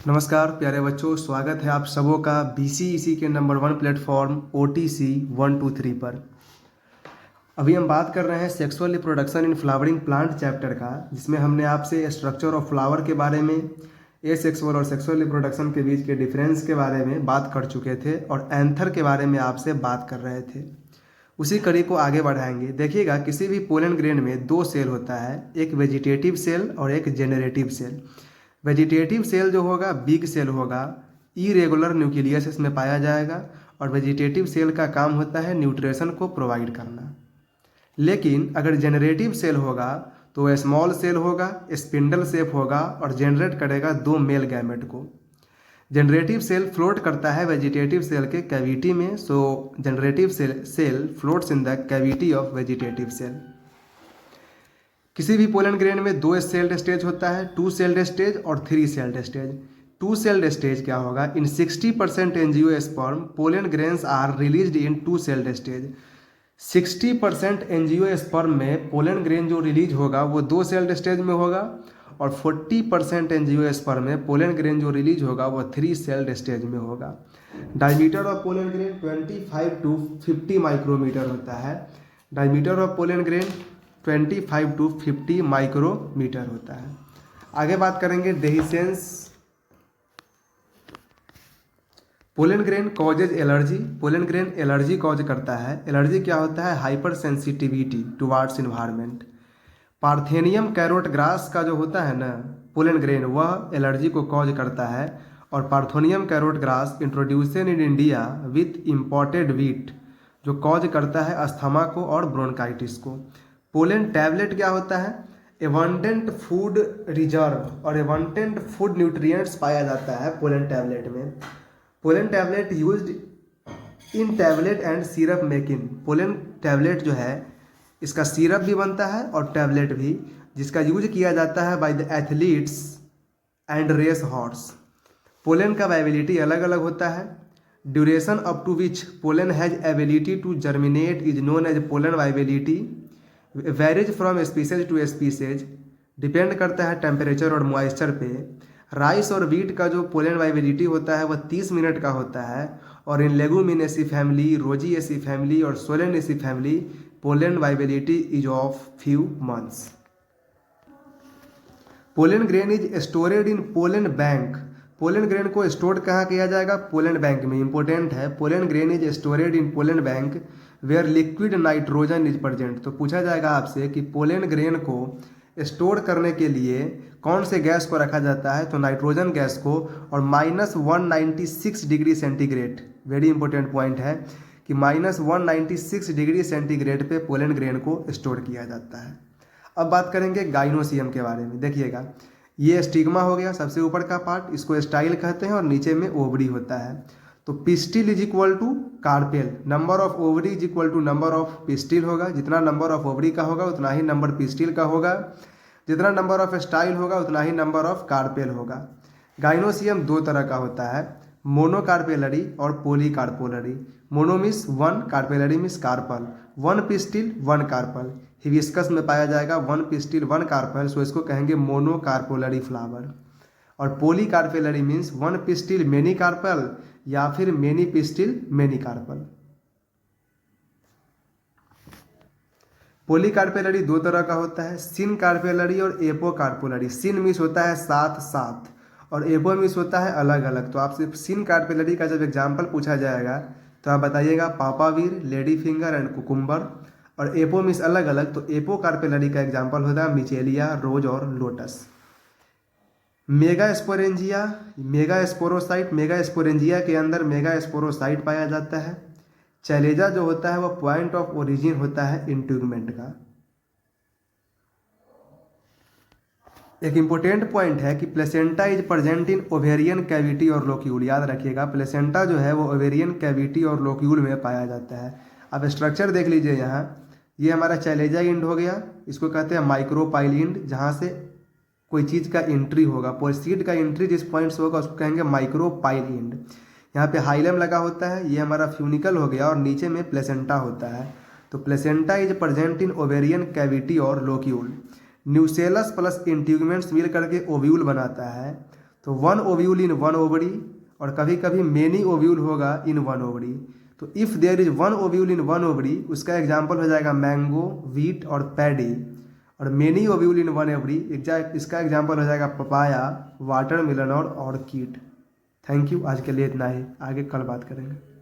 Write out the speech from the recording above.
नमस्कार प्यारे बच्चों, स्वागत है आप सबों का BCEC के नंबर 1 प्लेटफॉर्म OTC 123 पर। अभी हम बात कर रहे हैं sexual reproduction in flowering plant chapter का, जिसमें हमने आपसे स्ट्रक्चर ऑफ फ्लावर के बारे में, एसेक्सुअल और सेक्सुअल रिप्रोडक्शन के बीच के डिफरेंस के बारे में बात कर चुके थे और एंथर के बारे में आपसे बात कर रहे थे। उसी कड़ी को आगे बढ़ाएंगे। देखिएगा, किसी भी पोलन ग्रेन में दो सेल होता है, एक वेजिटेटिव सेल और एक जेनरेटिव सेल। वेजिटेटिव सेल जो होगा बिग सेल होगा, इरेगुलर न्यूक्लियस इसमें पाया जाएगा और वेजिटेटिव सेल का काम होता है न्यूट्रिशन को प्रोवाइड करना। लेकिन अगर जेनरेटिव सेल होगा तो स्मॉल सेल होगा, स्पिंडल शेप होगा और जनरेट करेगा दो मेल गैमेट को। जनरेटिव सेल फ्लोट करता है वेजिटेटिव सेल के कैविटी में, so generative cell floats in the cavity of vegetative cell. किसी भी पोलन ग्रेन में दो सेल्ड स्टेज होता है, 2 सेल्ड स्टेज और 3 सेल्ड स्टेज। 2 सेल्ड स्टेज क्या होगा? In 60% angiosperm pollen grains are released in 2 celled stage. 60% angiosperm में पोलन ग्रेन जो रिलीज होगा वो 2 सेल्ड स्टेज में होगा और 40% एंजियोस्पर्म में पोलन ग्रेन जो रिलीज होगा वो 3 सेल्ड स्टेज में होगा। Diameter of pollen grain 25 to 50 micrometer होता है। Diameter of pollen grain 25 to 50 micrometer होता है। आगे बात करेंगे dehiscence. Pollen grain causes allergy. Pollen grain allergy cause करता है। एलर्जी क्या होता है? Hyper sensitivity towards environment. Parthenium carrot grass का जो होता है ना पोलन ग्रेन, वह एलर्जी को कॉज करता है। और parthenium carrot grass introduction in India with imported wheat, जो कॉज करता है अस्थमा को और ब्रोंकाइटिस को। पोलन टैबलेट क्या होता है? एबंडेंट फूड रिजर्व और एबंडेंट फूड न्यूट्रिएंट्स पाया जाता है पोलन टैबलेट में। Pollen tablet used in tablet and syrup making. Pollen tablet जो है इसका सिरप भी बनता है और टैबलेट भी, जिसका यूज किया जाता है by the athletes and race horse. Pollen का वाइबिलिटी अलग अलग होता है। Duration up to which pollen has ability to germinate is known as pollen viability. Varies from species to species, depend करता है टेम्परेचर और मॉइस्चर पे। राइस और वीट का जो पोलन वाइबिलिटी होता है वह 30 मिनट का होता है और in Leguminosae family, Rosaceae family और Solanaceae family pollen viability is of few months. Pollen grain is stored in pollen bank. Pollen grain को स्टोर कहाँ किया जाएगा? पोलन बैंक में। इंपॉर्टेंट है, pollen grain is stored in pollen bank where liquid nitrogen is present. तो पूछा जाएगा आपसे कि पोलन ग्रेन को स्टोर करने के लिए कौन से गैस को रखा जाता है? तो नाइट्रोजन गैस को, और -196 degree centigrade. Very important point है कि -196 डिग्री सेंटीग्रेड पे पोलन ग्रेन को स्टोर किया जाता है। अब बात करेंगे गाइनोसियम के बारे में। देखिएगा, ये स्टिग्मा हो गया सबसे ऊपर का पार्ट, इसको स्टाइल कहते हैं और नीचे में ओवरी होता है। तो pistil is equal to carpel. Number of ovary is equal to number of pistil होगा। जितना नंबर ऑफ ओवरी का होगा उतना ही नंबर पिस्टिल का होगा। जितना नंबर ऑफ स्टाइल होगा उतना ही नंबर ऑफ कार्पेल होगा। गाइनोसियम दो तरह का होता है, मोनोकार्पेलरी और polycarpellary. Mono means 1, carpellary means carpel. 1 pistil 1 carpel. Hibiscus में पाया जाएगा 1 पिस्टिल 1 कार्पल, सो इसको कहेंगे मोनोकार्पोलरी फ्लावर। और पॉलीकार्पेलरी मीन्स 1 पिस्टिल मेनी कार्पल या फिर मेनी पिस्टिल मेनी कार्पल। पॉलीकार्पेलरी दो तरह का होता है, सिन कार्पेलरी और एपोकार्पोलरी। सिन मीन्स होता है साथ साथ और एपो मीन्स होता है अलग अलग। तो आपसे सिन कार्पेलरी का जब एग्जाम्पल पूछा जाएगा तो आप बताइएगा पापावीर, लेडी फिंगर एंड कुकुम्बर। और एपो मीन्स अलग अलग, तो एपो कार्पेलरी का एग्जाम्पल होता है मिचेलिया, रोज और लोटस। मेगास्पोरेंजिया, मेगास्पोरोसाइट। मेगास्पोरेंजिया के अंदर मेगास्पोरोसाइट पाया जाता है। चैलेजा जो होता है वह पॉइंट ऑफ ओरिजिन होता है इंट्यूगमेंट का। एक इंपॉर्टेंट पॉइंट है कि placenta is present in ovarian cavity और लोक्यूल। याद रखिएगा, प्लेसेंटा जो है वो ओवेरियन कैविटी और लोक्यूल में पाया जाता है। अब स्ट्रक्चर देख लीजिए यहाँ, ये हमारा चैलेजा इंड हो गया, इसको कहते हैं माइक्रोपाइल इंड, जहाँ से कोई चीज़ का एंट्री होगा। सीड का एंट्री जिस पॉइंट से होगा उसको कहेंगे माइक्रोपाइल इंड। यहाँ पे हाइलम लगा होता है, ये हमारा फ्यूनिकल हो गया और नीचे में प्लेसेंटा होता है। तो placenta is present in ovarian cavity और लोक्यूल। न्यूसेलस प्लस इंट्यूगमेंट्स मिल करके ओव्यूल बनाता है। तो 1 ओव्यूल इन 1 ओवरी, और कभी कभी मेनी ओव्यूल होगा इन 1 ओवरी। तो if there is 1 ovule in 1 ovary, उसका एग्जाम्पल हो जाएगा मैंगो, वीट और पैडी। और मेनी ओव्यूल इन 1 ओवरी इसका एग्जाम्पल हो जाएगा पपाया, वाटरमेलन और ऑर्किड। थैंक यू, आज के लिए इतना ही, आगे कल बात करेंगे।